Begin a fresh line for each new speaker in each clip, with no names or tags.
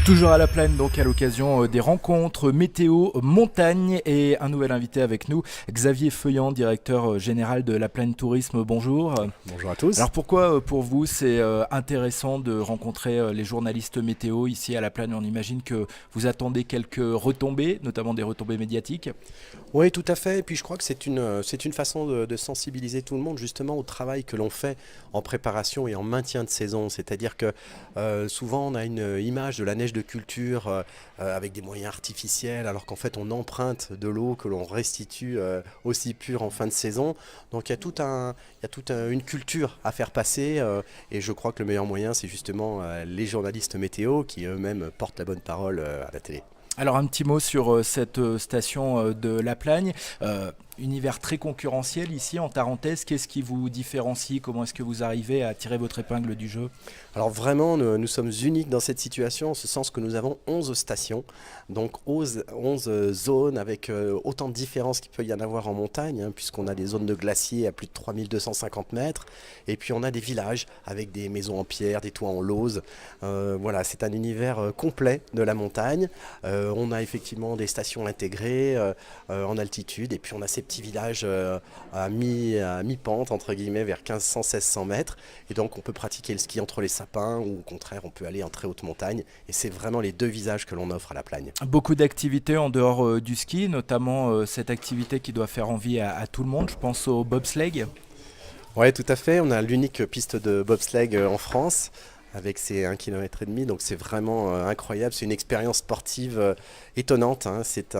Toujours à la plaine, donc à l'occasion des rencontres météo montagne et un nouvel invité avec nous, Xavier Feuillant, directeur général de La Plaine Tourisme. Bonjour.
Bonjour à tous.
Alors pourquoi pour vous c'est intéressant de rencontrer les journalistes météo ici à La Plaine? On imagine que vous attendez quelques retombées, notamment des retombées médiatiques.
Oui, tout à fait. Et puis je crois que c'est une façon de sensibiliser tout le monde justement au travail que l'on fait en préparation et en maintien de saison. C'est-à-dire que souvent on a une image de la neige de culture avec des moyens artificiels, alors qu'en fait on emprunte de l'eau que l'on restitue aussi pure en fin de saison. Donc il y a une culture à faire passer et je crois que le meilleur moyen c'est justement les journalistes météo qui eux-mêmes portent la bonne parole à la télé.
Alors un petit mot sur cette station de La Plagne. Univers très concurrentiel ici en Tarentaise. Qu'est-ce qui vous différencie? Comment est-ce que vous arrivez à tirer votre épingle du jeu?
Alors vraiment, nous sommes uniques dans cette situation, en ce sens que nous avons 11 stations, donc 11 zones avec autant de différences qu'il peut y en avoir en montagne, hein, puisqu'on a des zones de glaciers à plus de 3250 mètres, et puis on a des villages avec des maisons en pierre, des toits en lauze. Voilà, c'est un univers complet de la montagne. On a effectivement des stations intégrées en altitude, et puis on a ces petits villages à mi-pente, entre guillemets, vers 1500-1600 mètres, et donc on peut pratiquer le ski entre les sapins, ou au contraire on peut aller en très haute montagne, et c'est vraiment les deux visages que l'on offre à la Plagne.
Beaucoup d'activités en dehors du ski, notamment cette activité qui doit faire envie à tout le monde. Je pense au bobsleigh.
Oui, tout à fait, on a l'unique piste de bobsleigh en France, avec ses 1,5 km, donc c'est vraiment incroyable, c'est une expérience sportive étonnante, hein. C'est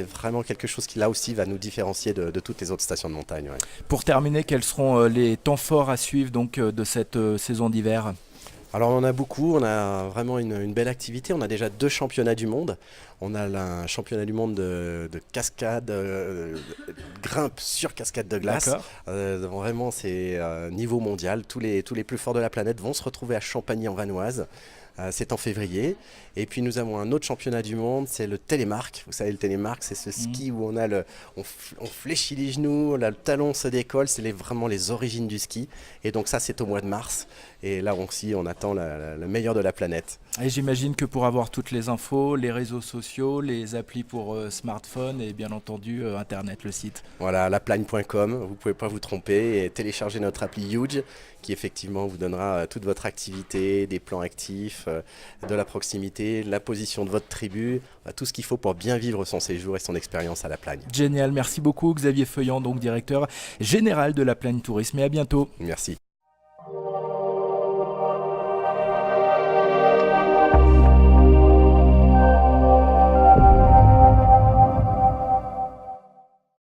vraiment quelque chose qui là aussi va nous différencier de toutes les autres stations de montagne. Ouais.
Pour terminer, quels seront les temps forts à suivre donc, de cette saison d'hiver?
Alors on en a beaucoup, on a vraiment une belle activité, on a déjà 2 championnats du monde. On a un championnat du monde de cascade, grimpe sur cascade de glace.
D'accord.
Vraiment c'est niveau mondial, tous les plus forts de la planète vont se retrouver à Champagny-en-Vanoise. C'est en février. Et puis nous avons un autre championnat du monde, c'est le télémark. Vous savez, le télémark, c'est ce ski où on fléchit les genoux, là, le talon se décolle, c'est vraiment les origines du ski. Et donc ça, c'est au mois de mars. Et là aussi, on attend le meilleur de la planète.
Et j'imagine que pour avoir toutes les infos, les réseaux sociaux, les applis pour smartphone et bien entendu Internet, le site.
Voilà, laplagne.com, vous ne pouvez pas vous tromper et télécharger notre appli Huge qui effectivement vous donnera toute votre activité, des plans actifs, de la proximité, la position de votre tribu, tout ce qu'il faut pour bien vivre son séjour et son expérience à La Plagne.
Génial, merci beaucoup Xavier Feuillant, donc directeur général de La Plaine Tourisme, et à bientôt.
Merci.